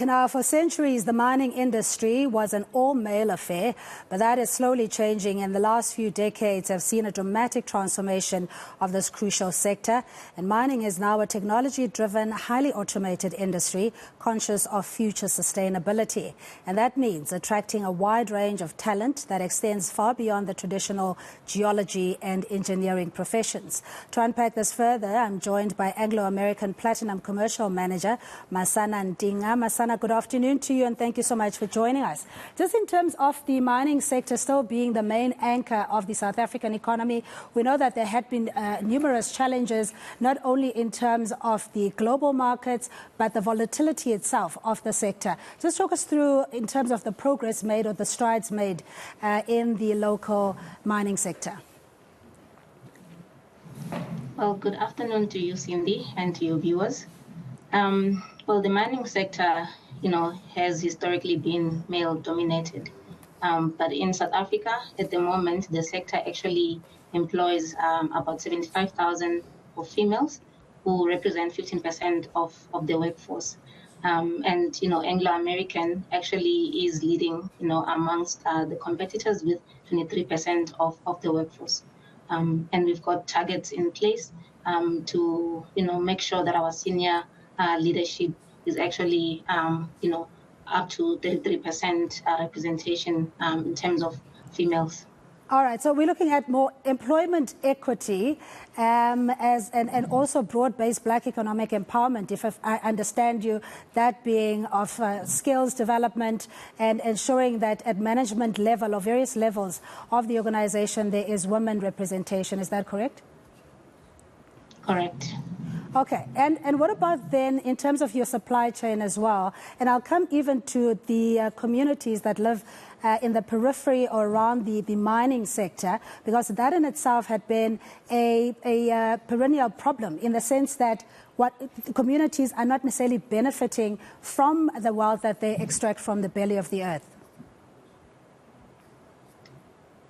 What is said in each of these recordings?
Now, for centuries, the mining industry was an all-male affair, but that is slowly changing, and the last few decades have seen a dramatic transformation of this crucial sector. And mining is now a technology-driven, highly automated industry, conscious of future sustainability. And that means attracting a wide range of talent that extends far beyond the traditional geology and engineering professions. To unpack this further, I'm joined by Anglo American Platinum Commercial Manager, Masana Ntinga. Masana, good afternoon to you, and thank you so much for joining us. Just in terms of the mining sector still being the main anchor of the South African economy, we know that there had been numerous challenges, not only in terms of the global markets, but the volatility itself of the sector. Just talk us through in terms of the progress made or the strides made in the local mining sector. Well, good afternoon to you, Cindy, and to your viewers. Well, the mining sector, has historically been male-dominated. But in South Africa, at the moment, the sector actually employs about 75,000 of females who represent 15% of the workforce. And, Anglo American actually is leading, amongst the competitors with 23% of the workforce. And we've got targets in place to, make sure that our senior leadership is actually, up to 33% representation in terms of females. All right, so we're looking at more employment equity and also broad-based black economic empowerment, if I understand you, that being of skills development and ensuring that at management level or various levels of the organization there is women representation. Is that correct? Correct. Okay, and what about then in terms of your supply chain as well? And I'll come even to the communities that live in the periphery or around the mining sector, because that in itself had been a perennial problem in the sense that communities are not necessarily benefiting from the wealth that they extract from the belly of the earth.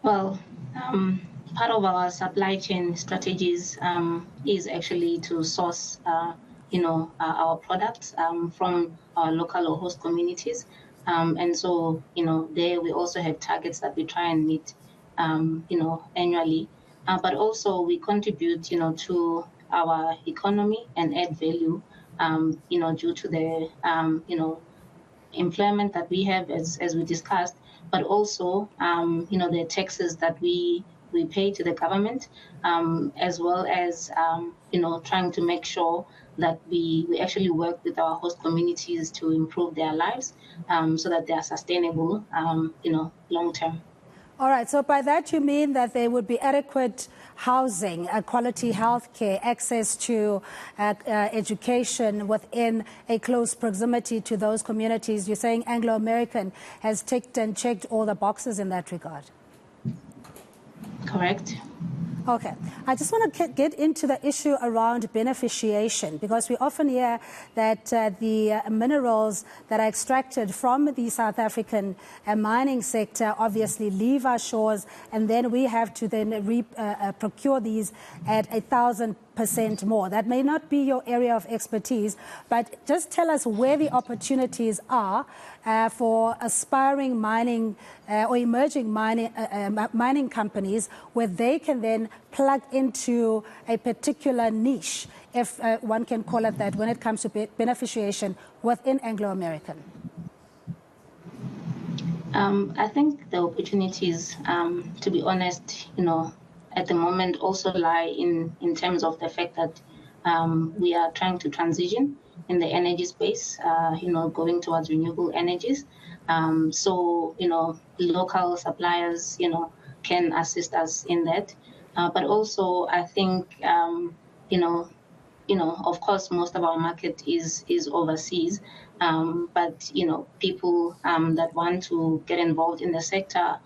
Well, part of our supply chain strategies is actually to source, our products from our local or host communities. And so, there we also have targets that we try and meet, annually. But also we contribute, to our economy and add value, due to the, employment that we have as we discussed, but also, the taxes that we pay to the government, as well as, trying to make sure that we actually work with our host communities to improve their lives so that they are sustainable, long term. All right. So by that, you mean that there would be adequate housing, quality health care, access to education within a close proximity to those communities. You're saying Anglo American has ticked and checked all the boxes in that regard. Correct. Okay. I just want to get into the issue around beneficiation, because we often hear that the minerals that are extracted from the South African mining sector obviously leave our shores, and then we have to then procure these at 1,000% more. That may not be your area of expertise, but just tell us where the opportunities are for aspiring mining or emerging mining companies, where they can then plug into a particular niche, if one can call it that, when it comes to beneficiation within Anglo American. I think the opportunities, to be honest, at the moment also lie in terms of the fact that we are trying to transition in the energy space, going towards renewable energies. So, local suppliers, can assist us in that. But also, I think, of course, most of our market is overseas. But, people that want to get involved in the sector,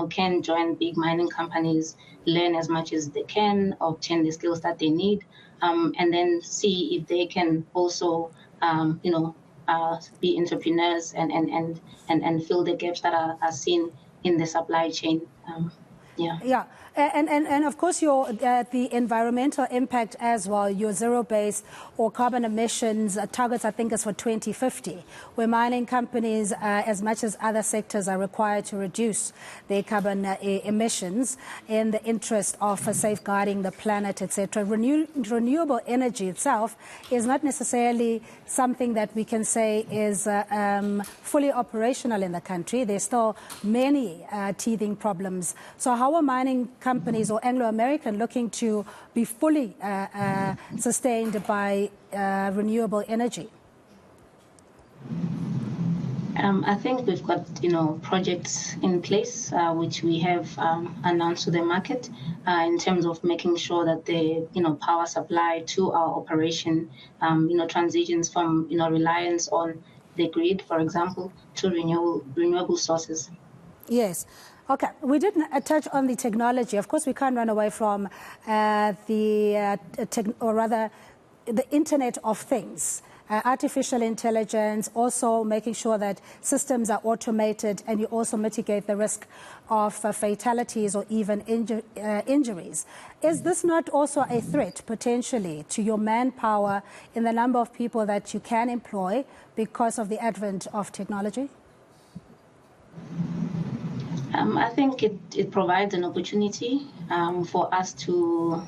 can join big mining companies, learn as much as they can, obtain the skills that they need, and then see if they can also, be entrepreneurs and fill the gaps that are seen in the supply chain. Yeah. Yeah, and of course the environmental impact as well, your zero-based or carbon emissions targets, I think, is for 2050, where mining companies, as much as other sectors, are required to reduce their carbon emissions in the interest of safeguarding the planet, etc. Renewable energy itself is not necessarily something that we can say is fully operational in the country. There's still many teething problems. So how are mining companies or Anglo American looking to be fully sustained by renewable energy? I think we've got, projects in place which we have announced to the market in terms of making sure that the, power supply to our operation, transitions from, reliance on the grid, for example, to renewable sources. Yes. Okay, we did touch on the technology. Of course, we can't run away from the Internet of Things. Artificial intelligence, also making sure that systems are automated, and you also mitigate the risk of fatalities or even injuries. Is this not also a threat potentially to your manpower in the number of people that you can employ because of the advent of technology? I think it provides an opportunity for us to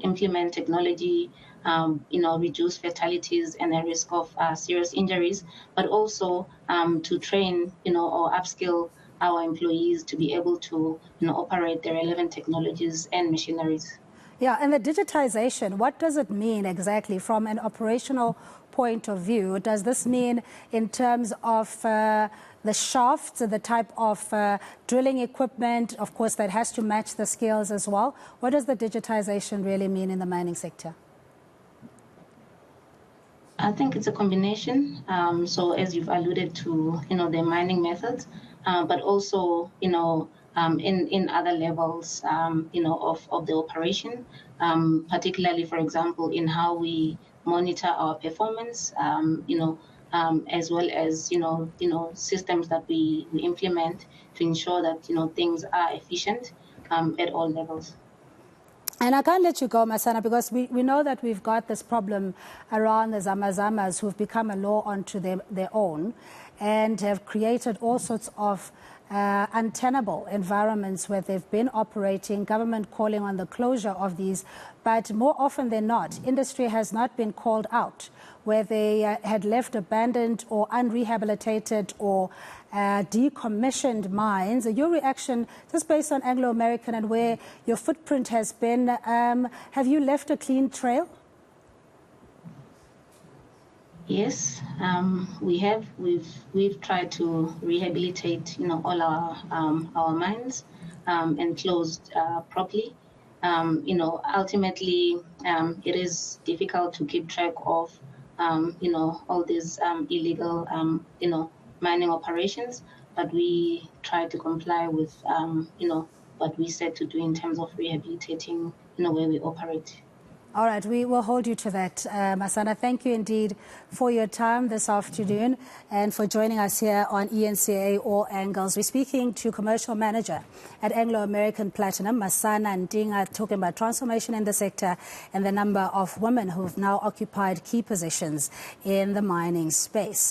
implement technology, reduce fatalities and the risk of serious injuries, but also to train, or upskill our employees to be able to, operate the relevant technologies and machineries. Yeah, and the digitization, what does it mean exactly from an operational point of view? Does this mean in terms of the shafts, the type of drilling equipment, of course, that has to match the skills as well? What does the digitization really mean in the mining sector? I think it's a combination. So as you've alluded to, the mining methods, but also, in other levels, of the operation, particularly, for example, in how we monitor our performance, as well as, systems that we implement to ensure that, things are efficient at all levels. And I can't let you go, Masana, because we know that we've got this problem around the Zamazamas who've become a law unto their own and have created all sorts of untenable environments where they've been operating, government calling on the closure of these, but more often than not, industry has not been called out where they had left abandoned or unrehabilitated or decommissioned mines. Your reaction, just based on Anglo American and where your footprint has been, have you left a clean trail? Yes, we have. We've tried to rehabilitate, all our mines and closed properly. Ultimately, it is difficult to keep track of, all these illegal, mining operations, but we try to comply with, what we said to do in terms of rehabilitating, where we operate. All right, we will hold you to that, Masana. Thank you indeed for your time this afternoon and for joining us here on eNCA All Angles. We're speaking to Commercial Manager at Anglo American Platinum, Masana Ntinga, talking about transformation in the sector and the number of women who have now occupied key positions in the mining space.